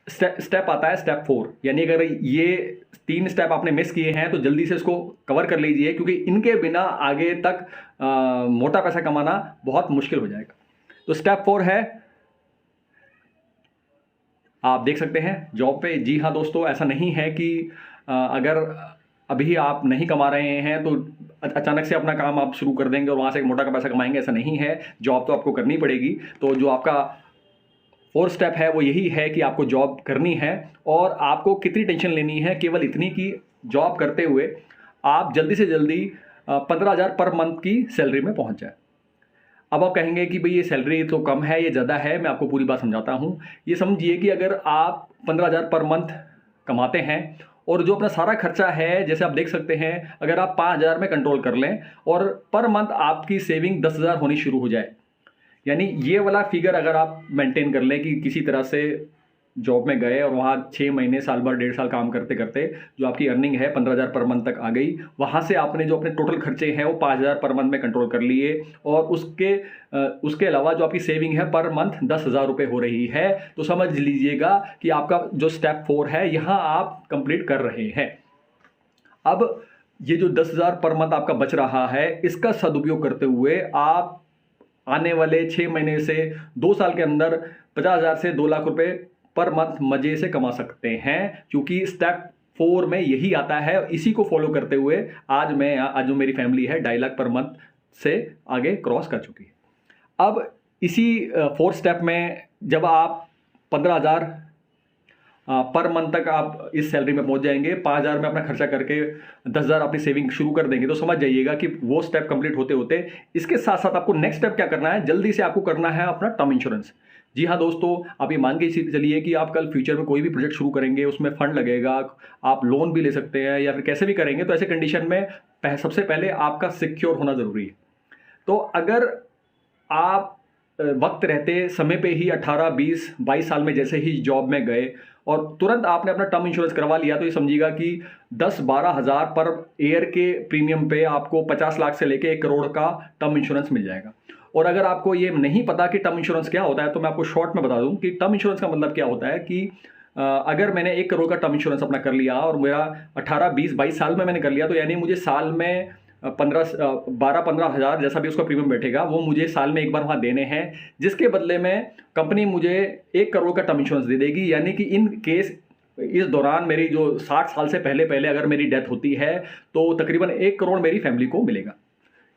Step आता है step 4, यानी अगर ये 3 स्टेप आपने मिस किए हैं तो जल्दी से इसको कवर कर लीजिए, क्योंकि इनके बिना आगे तक मोटा पैसा कमाना बहुत मुश्किल हो जाएगा। तो स्टेप 4 है, आप देख सकते हैं जॉब पे। जी हाँ दोस्तों, ऐसा नहीं है कि अगर अभी आप नहीं कमा रहे हैं तो अचानक से अपना काम आप शुरू कर देंगे और वहाँ से एक मोटा का पैसा कमाएंगे, ऐसा नहीं है। जॉब तो आपको करनी पड़ेगी। तो जो आपका 4 स्टेप है वो यही है कि आपको जॉब करनी है, और आपको कितनी टेंशन लेनी है, केवल इतनी कि जॉब करते हुए आप जल्दी से जल्दी 15,000 पर मंथ की सैलरी में पहुँच जाए। अब आप कहेंगे कि भाई ये सैलरी तो कम है, ये ज़्यादा है। मैं आपको पूरी बात समझाता हूँ। ये समझिए कि अगर आप 15,000 पर मंथ कमाते हैं और जो अपना सारा खर्चा है, जैसे आप देख सकते हैं, अगर आप 5,000 में कंट्रोल कर लें और पर मंथ आपकी सेविंग 10,000 होनी शुरू हो जाए, यानी ये वाला फिगर अगर आप मेंटेन कर लें कि किसी तरह से जॉब में गए और वहाँ 6 महीने, साल भर, 1.5 साल काम करते करते जो आपकी अर्निंग है 15,000 पर मंथ तक आ गई, वहाँ से आपने जो अपने टोटल खर्चे हैं वो 5,000 पर मंथ में कंट्रोल कर लिए, और उसके अलावा जो आपकी सेविंग है पर मंथ 10,000 रुपये हो रही है, तो समझ लीजिएगा कि आपका जो स्टेप 4 है यहाँ आप कंप्लीट कर रहे हैं। अब ये जो 10,000 पर मंथ आपका बच रहा है, इसका सदुपयोग करते हुए आप आने वाले 6 महीने से 2 साल के अंदर 50,000 से 2 लाख रुपए पर मंथ मजे से कमा सकते हैं, क्योंकि स्टेप 4 में यही आता है। इसी को फॉलो करते हुए आज जो मेरी फैमिली है 2.5 लाख पर मंथ से आगे क्रॉस कर चुकी है। अब इसी 4 स्टेप में जब आप 15,000 पर मंथ तक आप इस सैलरी में पहुंच जाएंगे, 5,000 में अपना खर्चा करके 10,000 अपनी सेविंग शुरू कर देंगे, तो समझ जाइएगा कि वो स्टेप कंप्लीट होते होते इसके साथ साथ आपको नेक्स्ट स्टेप क्या करना है, जल्दी से आपको करना है अपना टर्म इंश्योरेंस। जी हाँ दोस्तों, आप ये मान के चलिए कि आप कल फ्यूचर में कोई भी प्रोजेक्ट शुरू करेंगे, उसमें फंड लगेगा, आप लोन भी ले सकते हैं या फिर कैसे भी करेंगे, तो ऐसे कंडीशन में सबसे पहले आपका सिक्योर होना जरूरी है। तो अगर आप वक्त रहते समय पे ही 18, 20, 22 साल में जैसे ही जॉब में गए और तुरंत आपने अपना टर्म इंश्योरेंस करवा लिया, तो ये समझिएगा कि 10-12 हज़ार पर ईयर के प्रीमियम पे आपको 50 लाख से लेके 1 करोड़ का टर्म इंश्योरेंस मिल जाएगा। और अगर आपको ये नहीं पता कि टर्म इंश्योरेंस क्या होता है, तो मैं आपको शॉर्ट में बता दूं कि टर्म इंश्योरेंस का मतलब क्या होता है कि अगर मैंने 1 करोड़ का टर्म इंश्योरेंस अपना कर लिया और मेरा 18, 20, 22 साल में मैंने कर लिया, तो यानी मुझे साल में 12-15 हज़ार जैसा भी उसका प्रीमियम बैठेगा वो मुझे साल में एक बार वहाँ देने हैं, जिसके बदले में कंपनी मुझे 1 करोड़ का टर्म इंश्योरेंस दे देगी। यानी कि इन केस इस दौरान मेरी जो 60 साल से पहले पहले अगर मेरी डेथ होती है तो तकरीबन 1 करोड़ मेरी फैमिली को मिलेगा।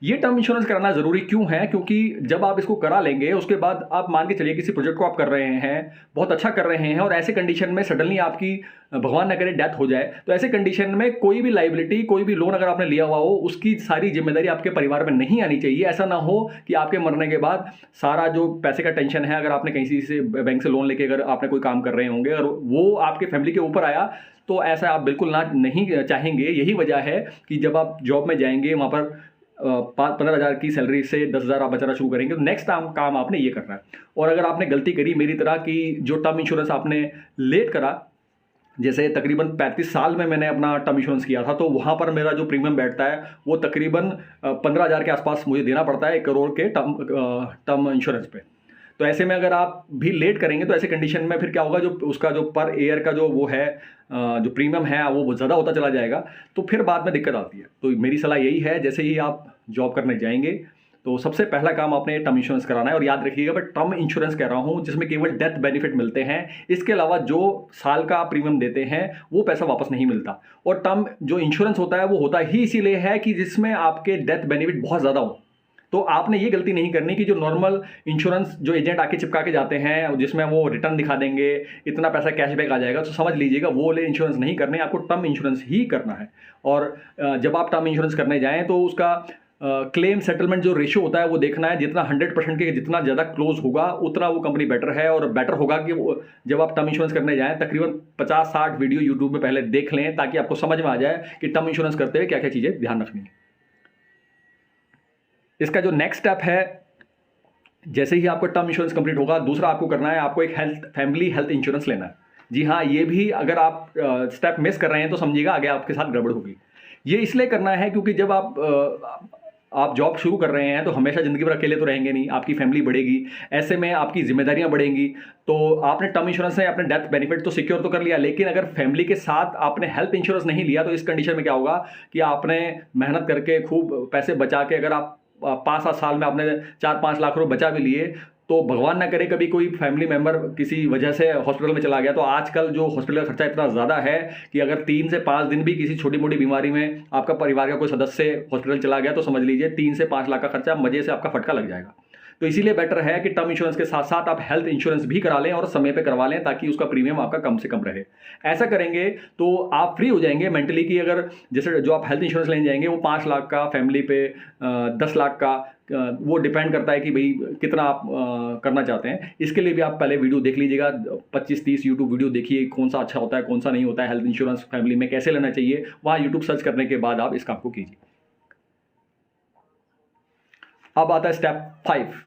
ये टर्म इंश्योरेंस कराना जरूरी क्यों है? क्योंकि जब आप इसको करा लेंगे उसके बाद आप मान के चलिए किसी प्रोजेक्ट को आप कर रहे हैं, बहुत अच्छा कर रहे हैं, और ऐसे कंडीशन में सडनली आपकी भगवान न करे डेथ हो जाए, तो ऐसे कंडीशन में कोई भी लाइबिलिटी, कोई भी लोन अगर आपने लिया हुआ हो, उसकी सारी जिम्मेदारी आपके परिवार में नहीं आनी चाहिए। ऐसा ना हो कि आपके मरने के बाद सारा जो पैसे का टेंशन है, अगर आपने कहीं से बैंक से लोन लेके अगर आपने कोई काम कर रहे होंगे और वो आपके फैमिली के ऊपर आया, तो ऐसा आप बिल्कुल ना नहीं चाहेंगे। यही वजह है कि जब आप जॉब में जाएंगे वहाँ पर 15,000 की सैलरी से 10,000 आप बचाना शुरू करेंगे, तो नेक्स्ट काम आपने ये करना है। और अगर आपने गलती करी मेरी तरह कि जो टर्म इंश्योरेंस आपने लेट करा, जैसे तकरीबन 35 साल में मैंने अपना टर्म इंश्योरेंस किया था, तो वहाँ पर मेरा जो प्रीमियम बैठता है वो तकरीबन 15,000 के आसपास मुझे देना पड़ता है 1 करोड़ के टर्म इंश्योरेंस पे। तो ऐसे में अगर आप भी लेट करेंगे तो ऐसे कंडीशन में फिर क्या होगा, जो उसका जो पर ईयर का जो वो है जो प्रीमियम है वो बहुत ज़्यादा होता चला जाएगा, तो फिर बाद में दिक्कत आती है। तो मेरी सलाह यही है, जैसे ही आप जॉब करने जाएंगे तो सबसे पहला काम आपने टर्म इंश्योरेंस कराना है। और याद रखिएगा मैं टर्म इंश्योरेंस कह रहा हूं जिसमें केवल डेथ बेनिफिट मिलते हैं, इसके अलावा जो साल का प्रीमियम देते हैं वो पैसा वापस नहीं मिलता। और टर्म जो इंश्योरेंस होता है वो होता ही इसीलिए है कि जिसमें आपके डेथ बेनिफिट बहुत ज़्यादा हो। तो आपने ये गलती नहीं करनी कि जो नॉर्मल इंश्योरेंस जो एजेंट आके चिपका के जाते हैं जिसमें वो रिटर्न दिखा देंगे, इतना पैसा कैशबैक आ जाएगा, तो समझ लीजिएगा वो वाले इंश्योरेंस नहीं करने, आपको टर्म इंश्योरेंस ही करना है। और जब आप टर्म इंश्योरेंस करने जाएं तो उसका क्लेम सेटलमेंट जो रेशियो होता है वो देखना है। जितना 100% के जितना ज़्यादा क्लोज होगा उतना वो कंपनी बेटर है। और बेटर होगा कि वो जब आप टर्म इंश्योरेंस करने जाएं तकरीबन 50-60 वीडियो यूट्यूब में पहले देख लें, ताकि आपको समझ में आ जाए कि टर्म इंश्योरेंस करते हुए क्या क्या चीज़ें ध्यान रखनी है। इसका जो नेक्स्ट स्टेप है, जैसे ही आपका टर्म इंश्योरेंस कंप्लीट होगा, दूसरा आपको करना है, आपको एक फैमिली हेल्थ इंश्योरेंस लेना है। जी हाँ, ये भी अगर आप स्टेप मिस कर रहे हैं तो समझिएगा आगे आपके साथ गड़बड़ होगी। ये इसलिए करना है क्योंकि जब आप आप जॉब शुरू कर रहे हैं तो हमेशा ज़िंदगी भर अकेले तो रहेंगे नहीं, आपकी फैमिली बढ़ेगी, ऐसे में आपकी जिम्मेदारियां बढ़ेंगी। तो आपने टर्म इंश्योरेंस से अपने डेथ बेनिफिट तो सिक्योर तो कर लिया, लेकिन अगर फैमिली के साथ आपने हेल्थ इंश्योरेंस नहीं लिया तो इस कंडीशन में क्या होगा कि आपने मेहनत करके खूब पैसे बचा के अगर आप 5-7 साल में आपने 4-5 लाख रुपए बचा भी लिए, तो भगवान ना करे कभी कोई फैमिली मेंबर किसी वजह से हॉस्पिटल में चला गया, तो आजकल जो हॉस्पिटल का खर्चा इतना ज़्यादा है कि अगर 3 से 5 दिन भी किसी छोटी मोटी बीमारी में आपका परिवार का कोई सदस्य हॉस्पिटल चला गया तो समझ लीजिए 3 से 5 लाख का खर्चा मजे से आपका फटका लग जाएगा। तो इसीलिए बेटर है कि टर्म इंश्योरेंस के साथ साथ आप हेल्थ इंश्योरेंस भी करा लें और समय पे करवा लें, ताकि उसका प्रीमियम आपका कम से कम रहे। ऐसा करेंगे तो आप फ्री हो जाएंगे मेंटली कि अगर जैसे जो आप हेल्थ इंश्योरेंस लेने जाएंगे वो 5 लाख का, फैमिली पे 10 लाख का, वो डिपेंड करता है कि भाई कितना आप करना चाहते हैं। इसके लिए भी आप पहले वीडियो देख लीजिएगा, 25-30 यूट्यूब वीडियो देखिए, कौन सा अच्छा होता है कौन सा नहीं होता है, हेल्थ इंश्योरेंस फैमिली में कैसे लेना चाहिए, वहाँ यूट्यूब सर्च करने के बाद आप इस काम को कीजिए। अब आता है स्टेप 5।